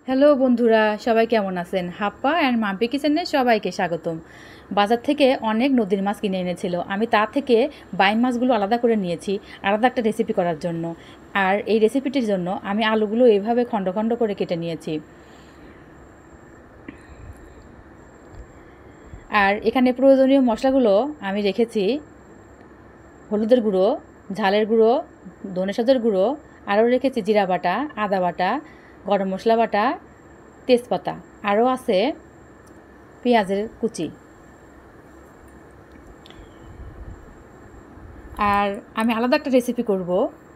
Hello বন্ধুরা, সবাই কেমন আছেন? হাপ্পা অ্যান্ড মাম্পি কিচেনে সবাইকে স্বাগতম। বাজার থেকে অনেক নদীর মাছ কিনে এনেছিল। আমি তার থেকে বাইম মাছগুলো আলাদা করে নিয়েছি আলাদা একটা রেসিপি করার জন্য। আর এই রেসিপিটির জন্য আমি আলুগুলো এইভাবে খণ্ড খণ্ড করে কেটে নিয়েছি। আর এখানে প্রয়োজনীয় মশলাগুলো আমি রেখেছি: হলুদের গুঁড়ো, ঝালের গুঁড়ো, ধনে সাজের গুঁড়ো, আরও রেখেছি জিরা বাটা, আদা বাটা, গরম মশলা বাটা, তেজপাতা, আরও আছে পেঁয়াজের কুচি। আর আমি আলাদা একটা রেসিপি করব,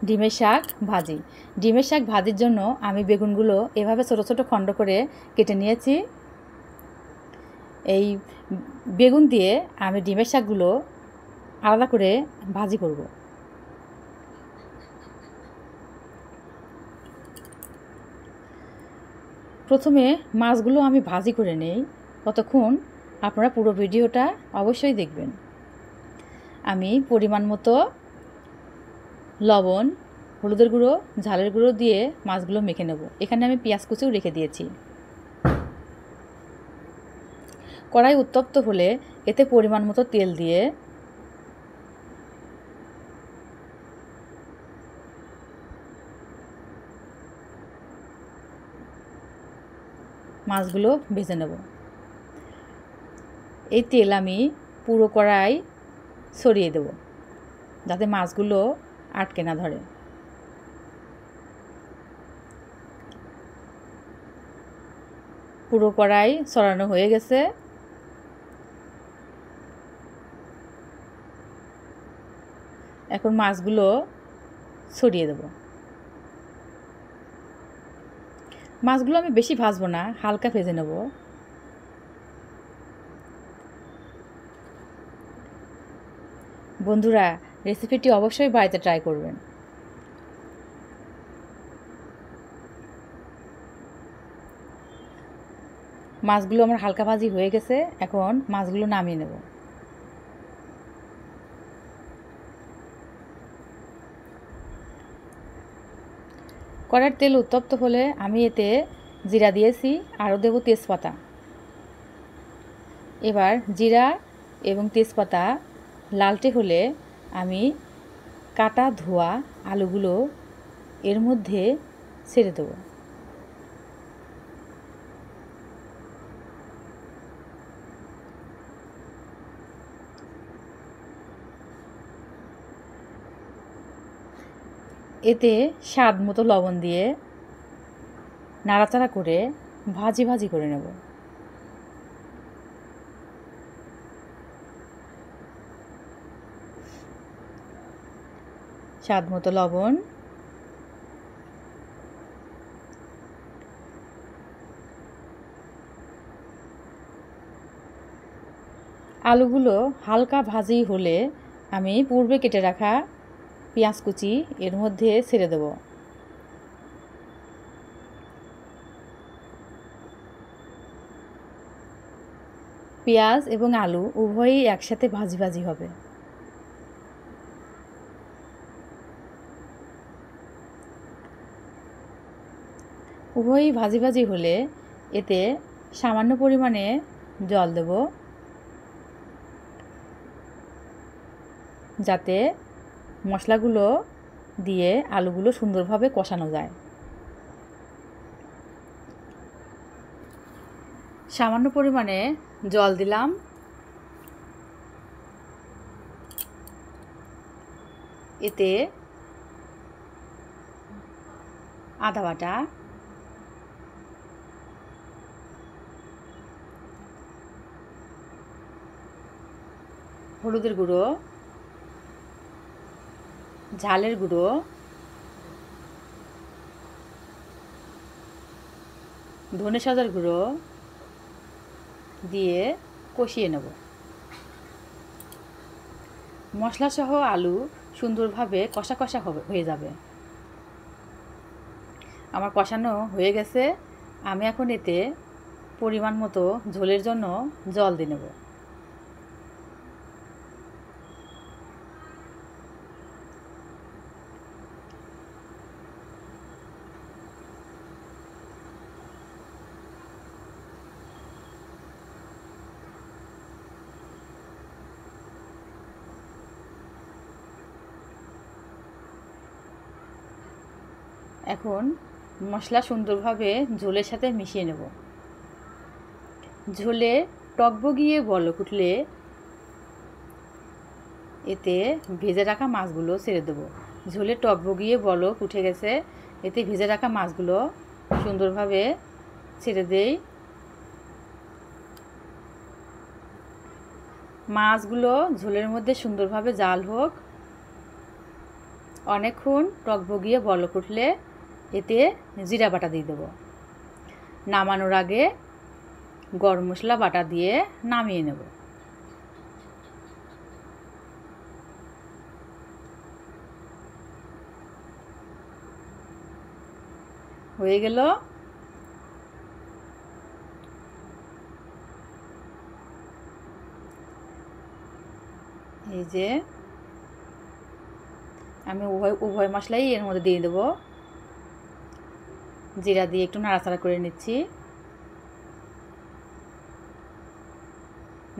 ডিমের শাক ভাজি। ডিমের শাক ভাজির জন্য আমি বেগুনগুলো এভাবে ছোটো ছোটো খণ্ড করে কেটে নিয়েছি। এই বেগুন দিয়ে আমি ডিমের শাকগুলো আলাদা করে ভাজি করব। প্রথমে মাছগুলো আমি ভাজি করে নেই, ততক্ষণ আপনারা পুরো ভিডিওটা অবশ্যই দেখবেন। আমি পরিমাণ মতো লবণ, হলুদের গুঁড়ো, ঝালের গুঁড়ো দিয়ে মাছগুলো মেখে নেব। এখানে আমি পেঁয়াজ কুচিও রেখে দিয়েছি। কড়াই উত্তপ্ত হলে এতে পরিমাণ মতো তেল দিয়ে মাছগুলো ভেজে নেব। এই তেল আমি পুরো কড়াই ছড়িয়ে দেব, যাতে মাছগুলো আটকে না ধরে। পুরো কড়াই ছড়ানো হয়ে গেছে। এখন মাছগুলো ছড়িয়ে দেব। মাছগুলো আমি বেশি ভাজবো না, হালকা ভেজে নেব। বন্ধুরা, রেসিপিটি অবশ্যই বাড়িতে ট্রাই করবেন। মাছগুলো আমার হালকা ভাজি হয়ে গেছে, এখন মাছগুলো নামিয়ে নেব। কড়ার তেল উত্তপ্ত হলে আমি এতে জিরা দিয়েছি, আরও দেব তেজপাতা। এবার জিরা এবং তেজপাতা লালটে হলে আমি কাটা ধোয়া আলুগুলো এর মধ্যে ছেড়ে দেব। এতে স্বাদ মতো লবণ দিয়ে নাড়াচাড়া করে ভাজি ভাজি করে নেব। স্বাদ মতো লবণ, আলুগুলো হালকা ভাজি হলে আমি পূর্বে কেটে রাখা পেঁয়াজ কুচি এর মধ্যে ছেড়ে দেব। পেঁয়াজ এবং আলু উভয়ই একসাথে ভাজি ভাজি হবে। উভয়ই ভাজি ভাজি হলে এতে সামান্য পরিমাণে জল দেব, যাতে মশলাগুলো দিয়ে আলুগুলো সুন্দরভাবে কষানো যায়। সামান্য পরিমাণে জল দিলাম। এতে আদা বাটা, হলুদের গুঁড়ো, ঝালের গুঁড়ো, ধনে সাজার গুঁড়ো দিয়ে কষিয়ে নেব। মশলাসহ আলু সুন্দরভাবে কষা কষা হয়ে যাবে। আমার কষানো হয়ে গেছে। আমি এখন এতে পরিমাণ মতো ঝোলের জন্য জল দিয়ে নেব। এখন মশলা সুন্দরভাবে ঝোলের সাথে মিশিয়ে নেব। ঝোলে টকবগিয়ে বলক উঠলে এতে ভেজে রাখা মাছগুলো ছেড়ে দেবো। ঝোলে টকবগিয়ে বলক উঠে গেছে, এতে ভেজে রাখা মাছগুলো সুন্দরভাবে ছেড়ে দেই। মাছগুলো ঝোলের মধ্যে সুন্দরভাবে জাল হোক। অনেকক্ষণ টকবগিয়ে বলক উঠলে এতে জিরা বাটা দিয়ে দেবো। নামানোর আগে গরম মশলা বাটা দিয়ে নামিয়ে নেব। হয়ে গেল। এই যে আমি উভয় মশলাই এর মধ্যে দিয়ে দেবো। জিরা দিয়ে একটু নাড়াচাড়া করে নিচ্ছি।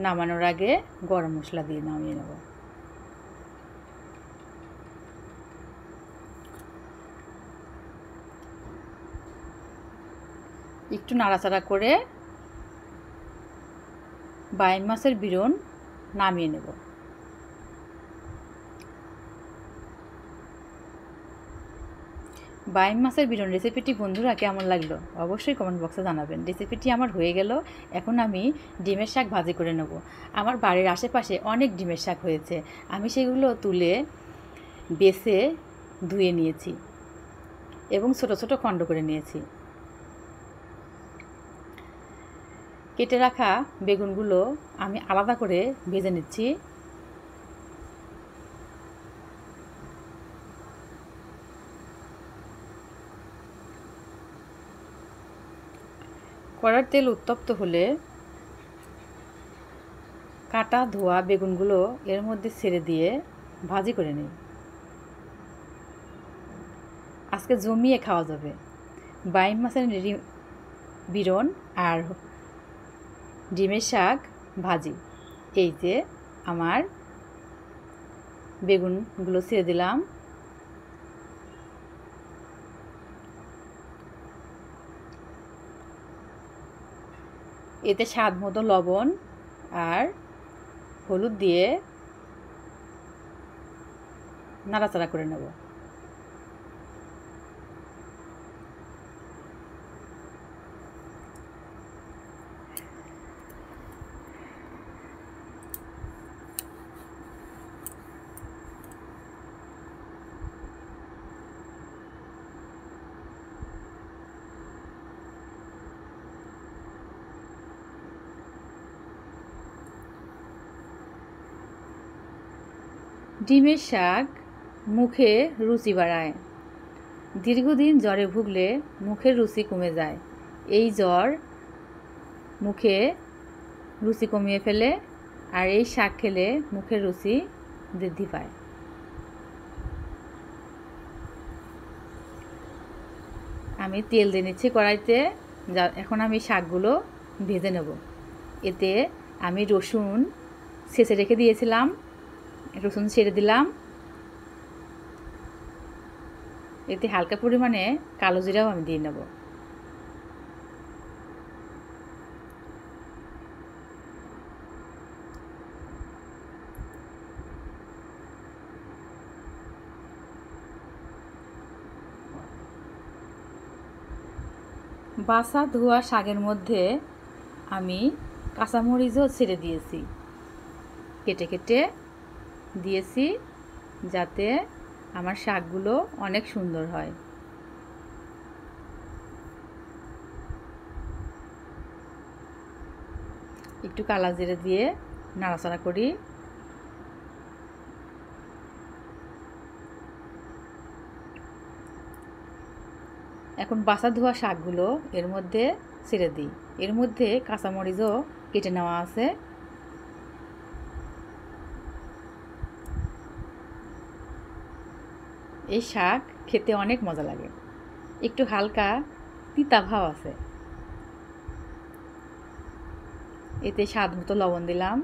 নামানোর আগে গরম মশলা দিয়ে নামিয়ে নেব। একটু নাড়াচাড়া করে বাইম মাছের বিরন নামিয়ে নেব। বাইম মাছের বিরন রেসিপিটি বন্ধুরা কেমন লাগলো অবশ্যই কমেন্ট বক্সে জানাবেন। রেসিপিটি আমার হয়ে গেল। এখন আমি ডিমের শাক ভাজি করে নেব। আমার বাড়ির আশেপাশে অনেক ডিমের শাক হয়েছে, আমি সেগুলো তুলে বেছে ধুয়ে নিয়েছি এবং ছোট ছোট খণ্ড করে নিয়েছি। কেটে রাখা বেগুনগুলো আমি আলাদা করে ভেজে নিচ্ছি। কড়ার তেল উত্তপ্ত হলে কাটা ধোয়া বেগুনগুলো এর মধ্যে ছেড়ে দিয়ে ভাজি করে নিই। আজকে জমিয়ে খাওয়া যাবে বাইম মাছের বিরন আর ডিমের শাক ভাজি। এই যে আমার বেগুনগুলো ছেড়ে দিলাম। এতে স্বাদ মতো লবণ আর হলুদ দিয়ে নাড়াচাড়া করে নেব। ডিমের শাক মুখে রুচি বাড়ায়। দীর্ঘদিন জ্বরে ভুগলে মুখের রুচি কমে যায়। এই জ্বর মুখে রুচি কমিয়ে ফেলে, আর এই শাক খেলে মুখের রুচি বৃদ্ধি পায়। আমি তেল দিয়ে নিচ্ছি কড়াইতে। এখন আমি শাকগুলো ভেজে নেব। এতে আমি রসুন ছেঁচে রেখে দিয়েছিলাম, রসুন ছেড়ে দিলাম। এতে হালকা পরিমাণে কালো জিরাও আমি দিয়ে নেব। বাছা ধোয়া শাকের মধ্যে আমি কাঁচামরিচও ছেড়ে দিয়েছি, কেটে কেটে দিয়েছি যাতে আমার শাকগুলো অনেক সুন্দর হয়। একটু কালা জিরে দিয়ে নাড়াচাড়া করি। এখন বাছা ধোয়া শাকগুলো এর মধ্যে ছেড়ে দিই। এর মধ্যে কাঁচামরিচও কেটে নেওয়া আছে। এই শাক খেতে অনেক মজা লাগে, একটু হালকা তিতা ভাব আছে। এতে স্বাদ মতো লবণ দিলাম।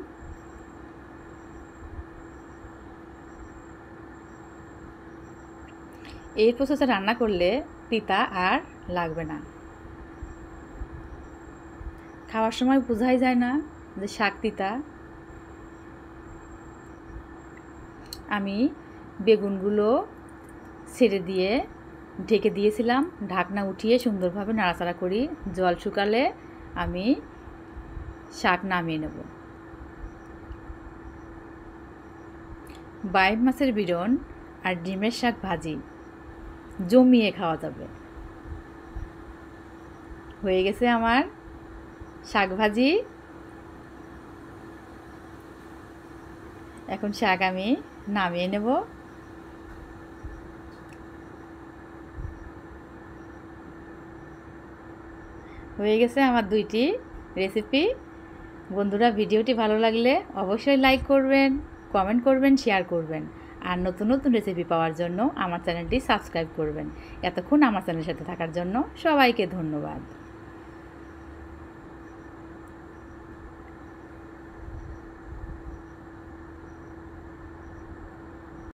এই প্রসেসে রান্না করলে তিতা আর লাগবে না। খাওয়ার সময় বোঝাই যায় না যে শাক তিতা। আমি বেগুনগুলো ছেড়ে দিয়ে ঢেকে দিয়েছিলাম, ঢাকনা উঠিয়ে সুন্দরভাবে নাড়াচাড়া করি। জল শুকালে আমি শাক নামিয়ে নেব। বাইম মাছের বিরন আর ডিমের শাক ভাজি জমিয়ে খাওয়া যাবে। হয়ে গেছে আমার শাক ভাজি। এখন শাক আমি নামিয়ে নেব। হয়ে গেছে আমার 2টি রেসিপি। বন্ধুরা, ভিডিওটি ভালো লাগলে অবশ্যই লাইক করবেন, কমেন্ট করবেন, শেয়ার করবেন। আর নতুন নতুন রেসিপি পাওয়ার জন্য আমার চ্যানেলটি সাবস্ক্রাইব করবেন। এতক্ষণ আমার চ্যানেলের সাথে থাকার জন্য সবাইকে ধন্যবাদ।